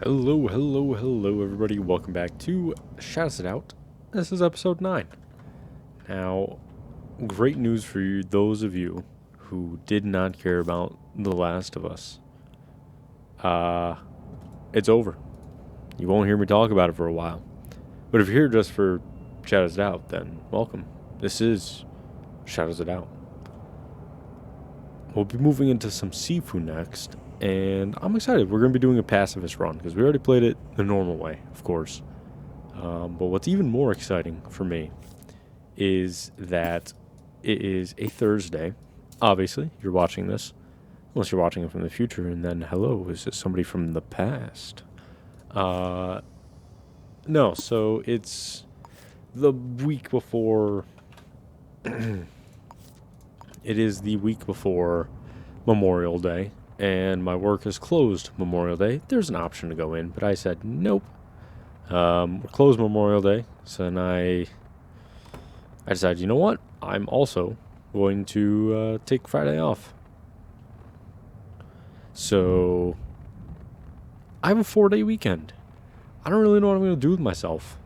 Hello, everybody. Welcome back to Shout It Out. This is episode 9. Now, great news for you, those of you who did not care about The Last of Us. It's over. You won't hear me talk about it for a while. But if you're here just for Shout It Out, then welcome. This is Shout It Out. We'll be moving into some Sifu next. And I'm excited. We're going to be doing a pacifist run because we already played it the normal way, of course. But what's even more exciting for me is that it is a Thursday. Obviously, you're watching this, unless you're watching it from the future. And then, hello, is this somebody from the past? No, so it's the week before. It is the week before Memorial Day. And my work is closed Memorial Day. There's an option to go in, but I said nope. We're closed Memorial Day, so then I decided, you know what? I'm also going to take Friday off. So I have a 4-day weekend. I don't really know what I'm going to do with myself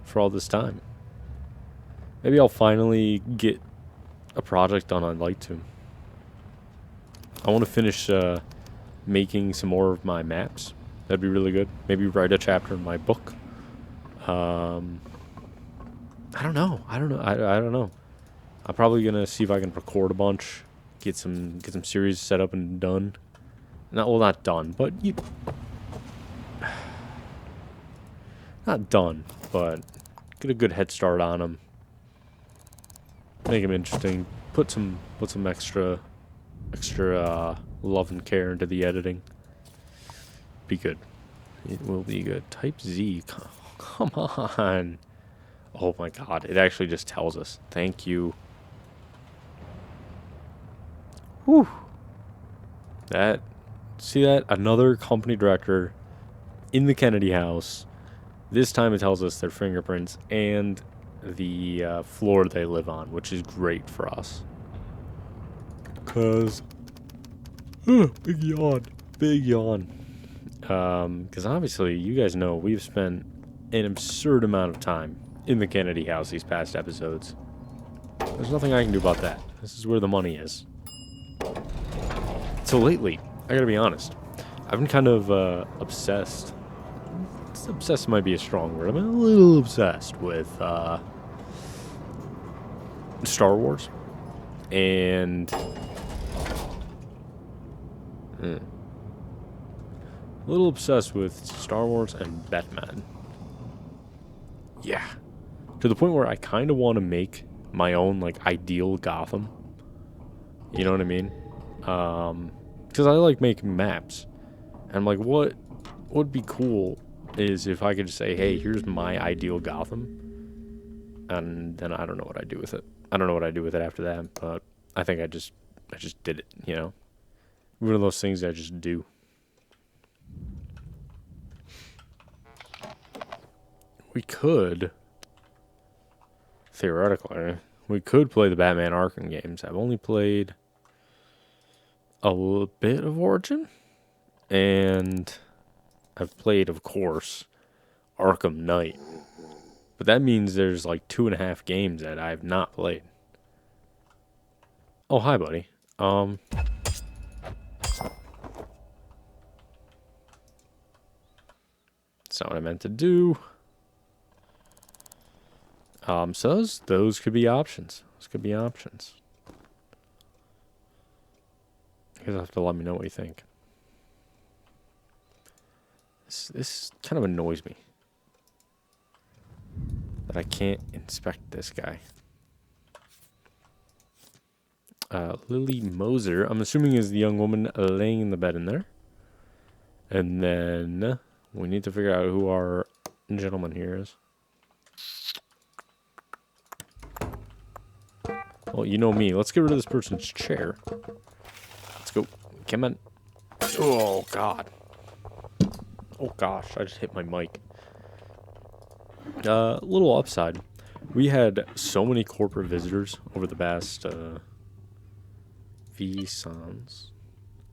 for all this time. Maybe I'll finally get a project done I'd like to. I want to finish making some more of my maps. That'd be really good. Maybe write a chapter in my book. I don't know. I don't know. I'm probably gonna see if I can record a bunch, get some series set up and done. Not done, but not done, but get a good head start on them. Make them interesting. Put some extra love and care into the editing. Be good. It will be good. Type Z. Come on. Oh my god. It actually just tells us. Thank you. Whew. See that? Another company director in the Kennedy house. This time it tells us their fingerprints and the floor they live on, which is great for us. Because, big yawn. Because obviously, you guys know we've spent an absurd amount of time in the Kennedy house these past episodes. There's nothing I can do about that. This is where the money is. So lately, I gotta be honest, I've been kind of obsessed. Obsessed might be a strong word. I'm a little obsessed with Star Wars. And a little obsessed with Star Wars and Batman. Yeah. To the point where I kind of want to make my own, ideal Gotham. You know what I mean? Because I like making maps. And I'm like, what would be cool is if I could just say, hey, here's my ideal Gotham. And then I don't know what I do with it. I don't know what I do with it after that, but I think I just did it, you know? One of those things I just do. We could, theoretically, play the Batman Arkham games. I've only played a little bit of Origin, and I've played, of course, Arkham Knight. But that means there's 2.5 games that I've not played. Oh, hi, buddy. That's not what I meant to do. So those could be options. Those could be options. You guys have to let me know what you think. This kind of annoys me. That I can't inspect this guy. Lily Moser, I'm assuming is the young woman laying in the bed in there. And then we need to figure out who our gentleman here is. Well, you know me. Let's get rid of this person's chair. Let's go. Come on. Oh, God. Oh, gosh. I just hit my mic. Little upside. We had so many corporate visitors over the past,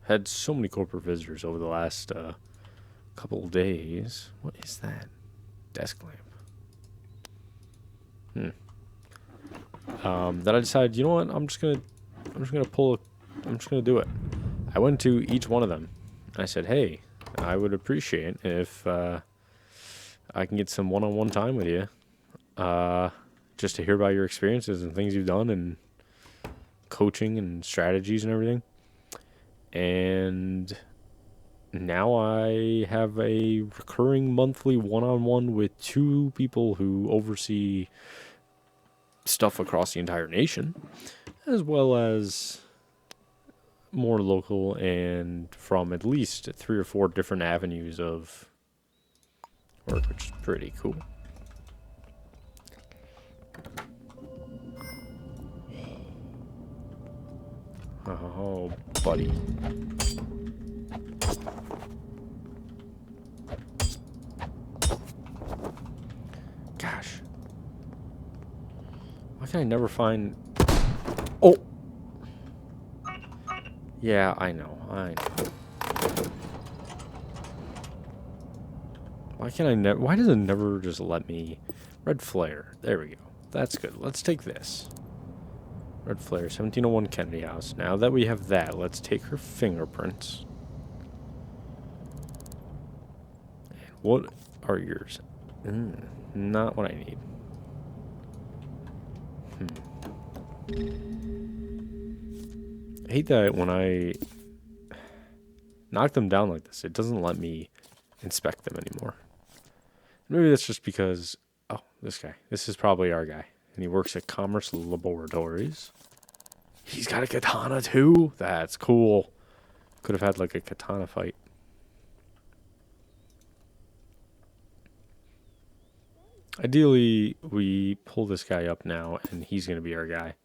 had so many corporate visitors over the last couple of days. What is that? Desk lamp. That I decided, you know what? I'm just gonna do it. I went to each one of them. I said, hey, I would appreciate if I can get some one-on-one time with you, just to hear about your experiences and things you've done and coaching and strategies and everything. And now I have a recurring monthly one-on-one with 2 people who oversee stuff across the entire nation, as well as more local and from at least 3 or 4 different avenues of work, which is pretty cool. Oh, buddy. Gosh. Why can I never find... Oh! Yeah, I know. Why can't I never... Why does it never just let me... Red flare. There we go. That's good. Let's take this. Red flare, 1701 Kennedy House. Now that we have that, let's take her fingerprints. And what are yours? Not what I need. I hate that when I knock them down like this, it doesn't let me inspect them anymore. Maybe that's just because... Oh, this guy. This is probably our guy. And he works at Commerce Laboratories. He's got a katana too? That's cool. Could have had like a katana fight. Ideally, we pull this guy up now and he's going to be our guy.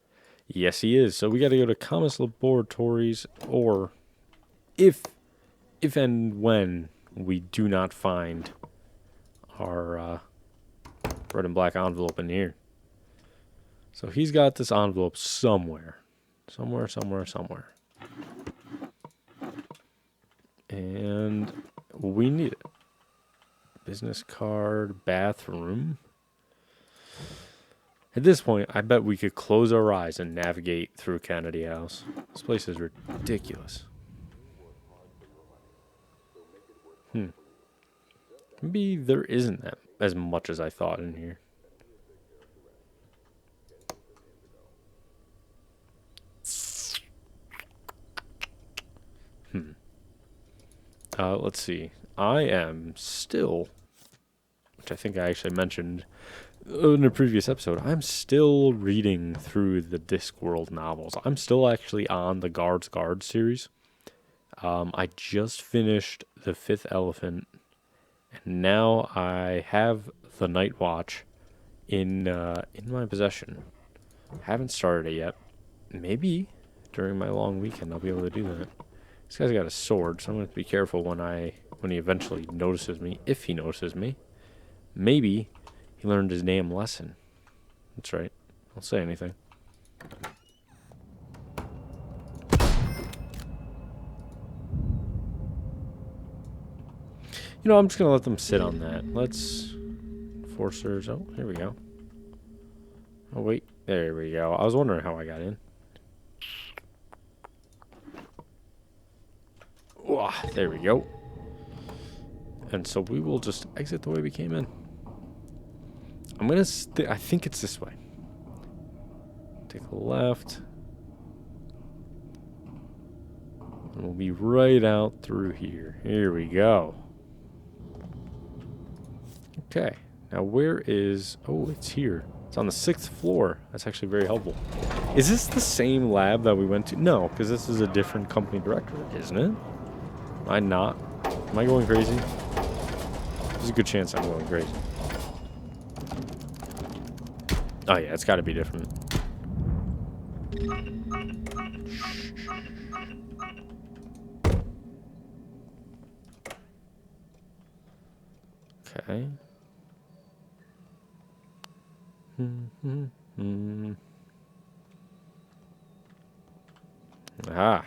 Yes, he is. So we got to go to Commerce Laboratories, or if and when we do not find our red and black envelope in here. So he's got this envelope somewhere. Somewhere. And we need it. Business card, bathroom. At this point, I bet we could close our eyes and navigate through Kennedy House. This place is ridiculous. Maybe there isn't that as much as I thought in here. Let's see. I am still, which I think I actually mentioned in a previous episode, I'm still reading through the Discworld novels. I'm still actually on the Guards series. I just finished The Fifth Elephant, and now I have The Night Watch in my possession. Haven't started it yet. Maybe during my long weekend I'll be able to do that. This guy's got a sword, so I'm going to be careful when he eventually notices me, if he notices me. Maybe he learned his damn lesson. That's right. Don't say anything. You know, I'm just going to let them sit on that. Let's... Forcers. Oh, here we go. Oh, wait. There we go. I was wondering how I got in. Oh, there we go. And so we will just exit the way we came in. I'm going to... I think it's this way. Take a left. And we'll be right out through here. Here we go. Okay. Now where is... Oh, it's here. It's on the 6th floor. That's actually very helpful. Is this the same lab that we went to? No, because this is a different company director, isn't it? Am I not? Am I going crazy? There's a good chance I'm going crazy. Oh yeah, it's got to be different. Okay. Ah.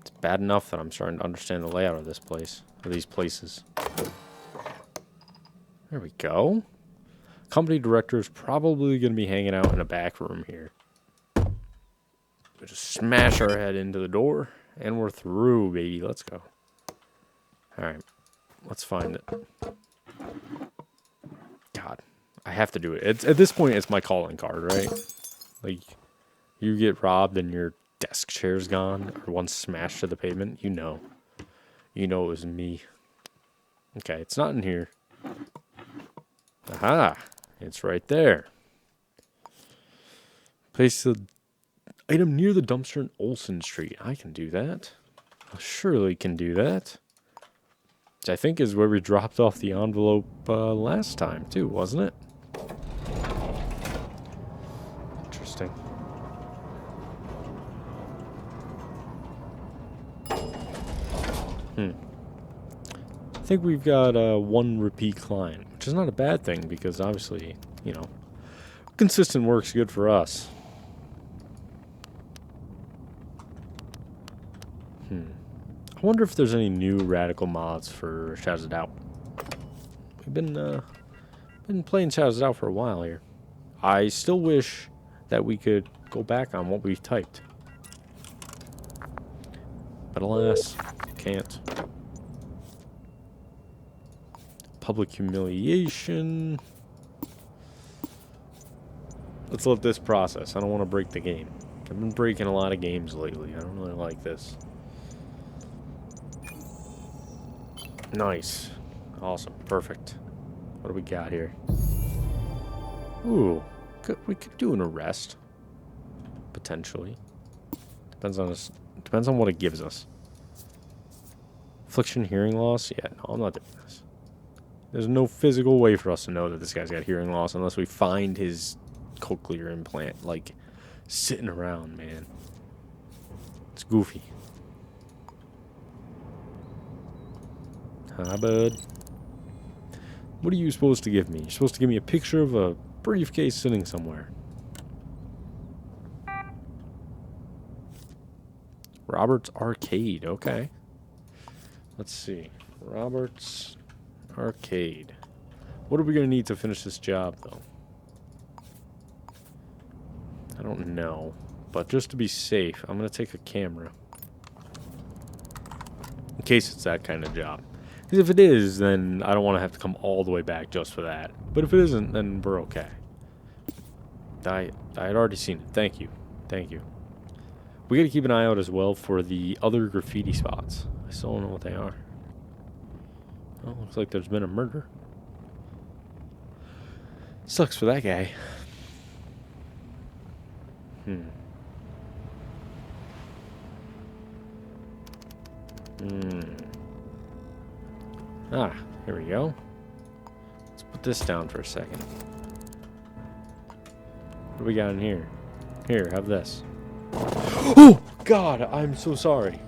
It's bad enough that I'm starting to understand the layout of this place. of these places. There we go. Company director is probably going to be hanging out in a back room here. We just smash our head into the door, and we're through, baby. Let's go. All right, let's find it. God, I have to do it. It's at this point, it's my calling card, right? Like, you get robbed and your desk chair's gone, or one smashed to the pavement. You know it was me. Okay, it's not in here. Aha, it's right there. Place the item near the dumpster in Olsen Street. I can do that. I surely can do that. Which I think is where we dropped off the envelope last time, too, wasn't it? Interesting. I think we've got one repeat client, which is not a bad thing because obviously, you know, consistent work's good for us. I wonder if there's any new radical mods for Shadows Out. We've been playing Shadows Out for a while here. I still wish that we could go back on what we've typed. But alas, can't. Public humiliation. Let's let this process. I don't want to break the game. I've been breaking a lot of games lately. I don't really like this. Nice. Awesome. Perfect. What do we got here? Ooh. We could do an arrest. Potentially. Depends on what it gives us. Affliction, hearing loss? Yeah, no, I'm not doing this. There's no physical way for us to know that this guy's got hearing loss unless we find his cochlear implant, like, sitting around, man. It's goofy. Hi, bud. What are you supposed to give me? You're supposed to give me a picture of a briefcase sitting somewhere. Robert's Arcade. Okay. Let's see. Robert's Arcade. What are we going to need to finish this job, though? I don't know. But just to be safe, I'm going to take a camera. In case it's that kind of job. Because if it is, then I don't want to have to come all the way back just for that. But if it isn't, then we're okay. I had already seen it. Thank you. Thank you. We got to keep an eye out as well for the other graffiti spots. I still don't know what they are. Oh, looks like there's been a murder. Sucks for that guy. Ah, here we go. Let's put this down for a second. What do we got in here? Here, have this. Oh, God, I'm so sorry.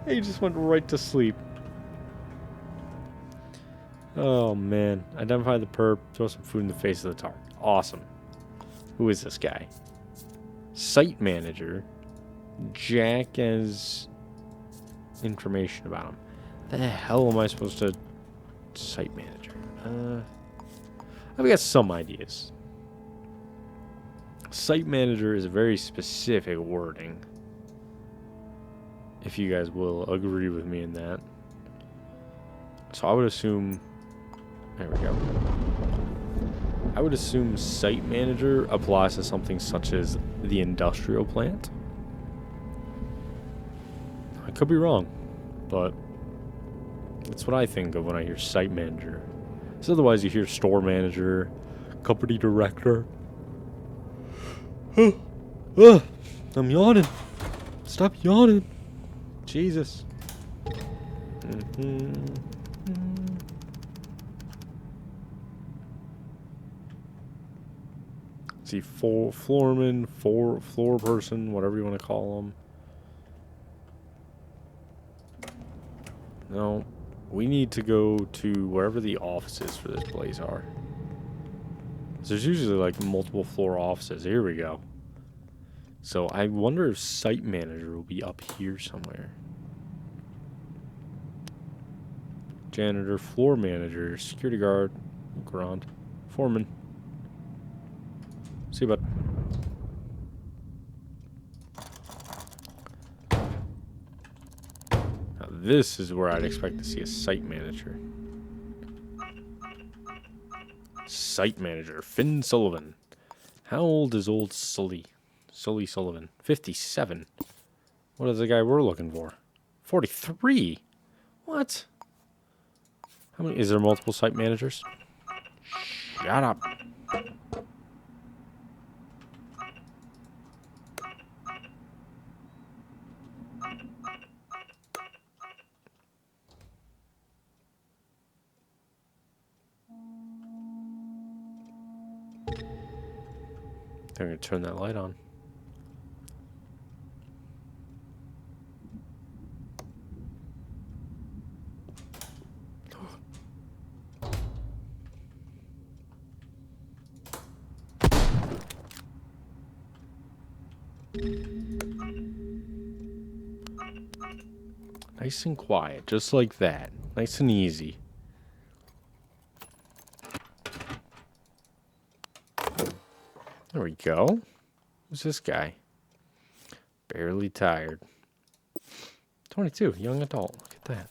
He just went right to sleep. Oh, man. Identify the perp. Throw some food in the face of the target. Awesome. Who is this guy? Site manager. Jack has information about him. The hell am I supposed to... Site manager. I've got some ideas. Site manager is a very specific wording. If you guys will agree with me in that. So I would assume... There we go. I would assume site manager applies to something such as the industrial plant. I could be wrong, but that's what I think of when I hear site manager. So otherwise you hear store manager, company director. I'm yawning. Stop yawning. Jesus. See, floorman, floor person, whatever you want to call them. No, we need to go to wherever the offices for this place are. There's usually like multiple floor offices. Here we go. So I wonder if site manager will be up here somewhere. janitor, floor manager, security guard, grand, foreman. See you, bud. Now this is where I'd expect to see a site manager. Site manager, Finn Sullivan. How old is old Sully? Sully Sullivan. 57. What is the guy we're looking for? 43. What? How many? Is there multiple site managers? Shut up. They're going to turn that light on. Nice and quiet, just like that. Nice and easy. There we go. Who's this guy? Barely tired. 22, young adult. Look at that.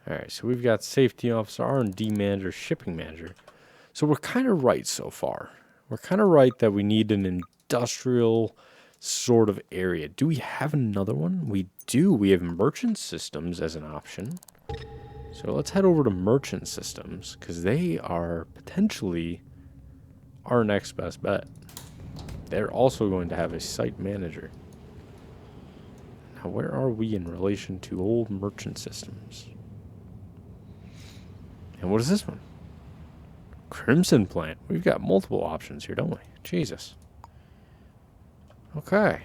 Alright, so we've got safety officer, R&D manager, shipping manager. So we're kind of right so far. We're kind of right that we need an industrial sort of area. Do we have another one? We do. We have merchant systems as an option. So let's head over to merchant systems, because they are potentially our next best bet. They're also going to have a site manager. Now, where are we in relation to old merchant systems? And what is this one? Crimson plant. We've got multiple options here, don't we? Jesus. Okay.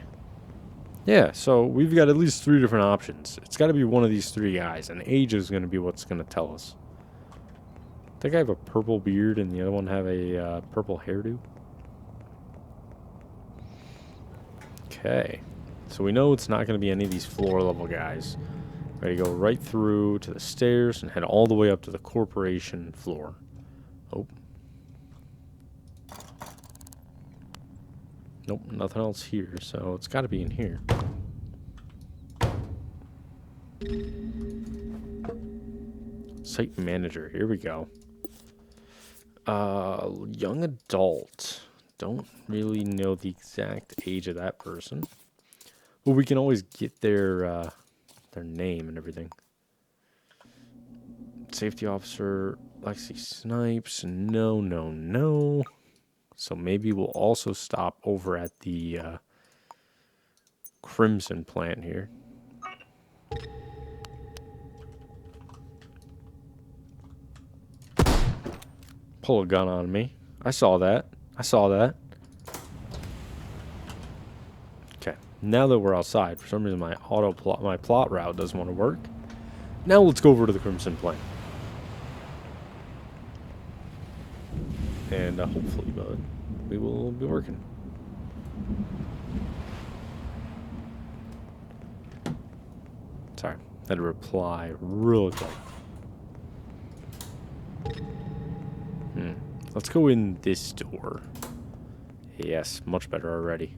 Yeah, so we've got at least 3 different options. It's got to be one of these 3 guys, and age is going to be what's going to tell us. I think I have a purple beard and the other one have a purple hairdo. Okay. So we know it's not going to be any of these floor level guys. Ready to go right through to the stairs and head all the way up to the corporation floor. Oh. Nope, nothing else here, so it's got to be in here. Site manager, here we go. Young adult. Don't really know the exact age of that person. But we can always get their name and everything. Safety officer, Lexi Snipes. No, no, no. So maybe we'll also stop over at the Crimson plant here. Pull a gun on me. I saw that. I saw that. Okay. Now that we're outside, for some reason my plot route doesn't want to work. Now let's go over to the Crimson plant. And hopefully, bud, we will be working. Sorry, had to reply real quick. Let's go in this door. Yes, much better already.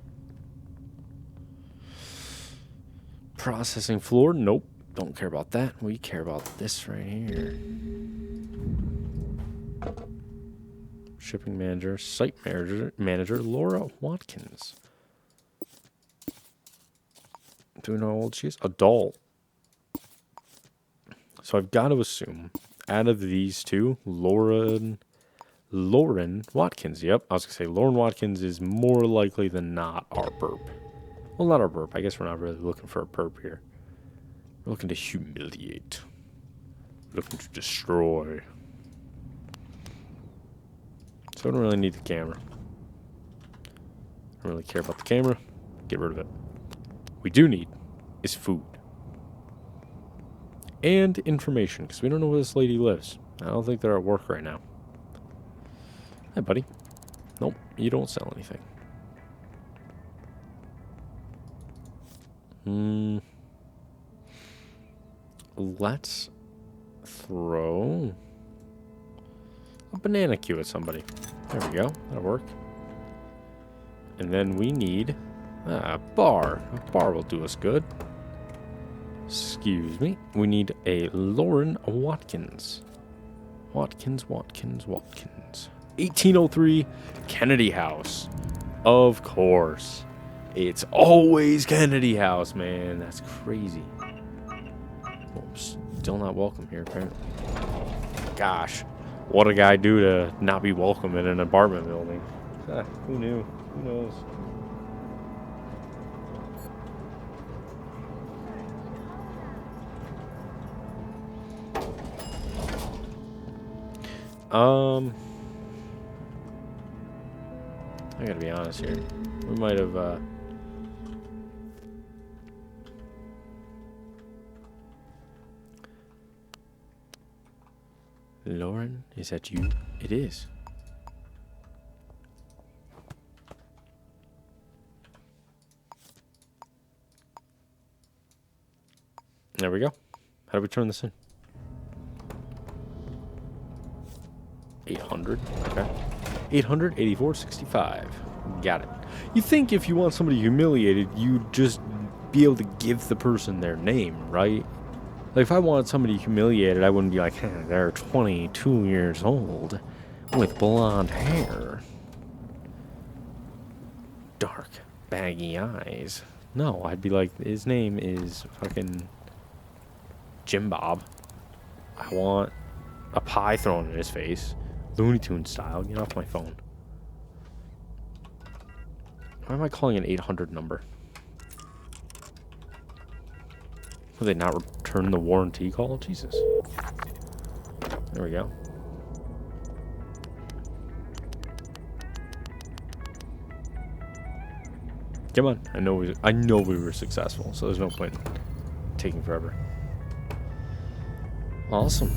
Processing floor? Nope. Don't care about that. We care about this right here. Shipping manager, site manager, Laura Watkins. Do we know how old she is? Adult. So I've got to assume, out of these 2, Lauren Watkins. Yep, I was going to say Lauren Watkins is more likely than not our perp. Well, not our perp. I guess we're not really looking for a perp here. We're looking to humiliate. We're looking to destroy. So I don't really need the camera. I don't really care about the camera. Get rid of it. We do need is food. And information, because we don't know where this lady lives. I don't think they're at work right now. Hi, buddy. Nope, you don't sell anything. Let's throw a banana queue at somebody. There we go. That'll work. And then we need a bar. A bar will do us good. Excuse me. We need a Lauren Watkins. Watkins. 1803 Kennedy House. Of course. It's always Kennedy House, man. That's crazy. Oops. Still not welcome here, apparently. Gosh. What a guy do to not be welcome in an apartment building. Who knew? Who knows? I gotta be honest here. We might have, Lauren, is that you? It is. There we go. How do we turn this in? 800. Okay. 884.65. Got it. You think if you want somebody humiliated, you'd just be able to give the person their name, right? Like, if I wanted somebody humiliated, I wouldn't be like, they're 22 years old with blonde hair. Dark, baggy eyes. No, I'd be like, his name is fucking Jim Bob. I want a pie thrown in his face. Looney Tunes style. Get off my phone. Why am I calling an 800 number? Will they not return the warranty call? Jesus. There we go. Come on. I know we were successful, so there's no point in taking forever. Awesome.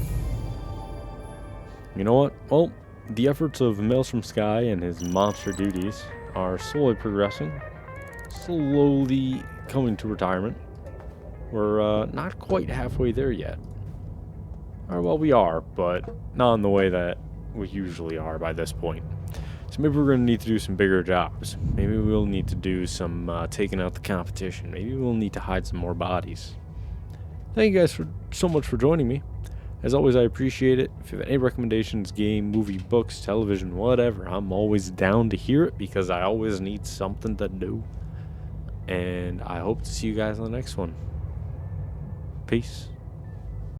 You know what? Well, the efforts of Maelstrom Sky and his monster duties are slowly progressing, slowly coming to retirement. We're not quite halfway there yet. Or, well, we are, but not in the way that we usually are by this point. So maybe we're going to need to do some bigger jobs. Maybe we'll need to do some taking out the competition. Maybe we'll need to hide some more bodies. Thank you guys so much for joining me. As always, I appreciate it. If you have any recommendations, game, movie, books, television, whatever, I'm always down to hear it because I always need something to do. And I hope to see you guys on the next one. Peace.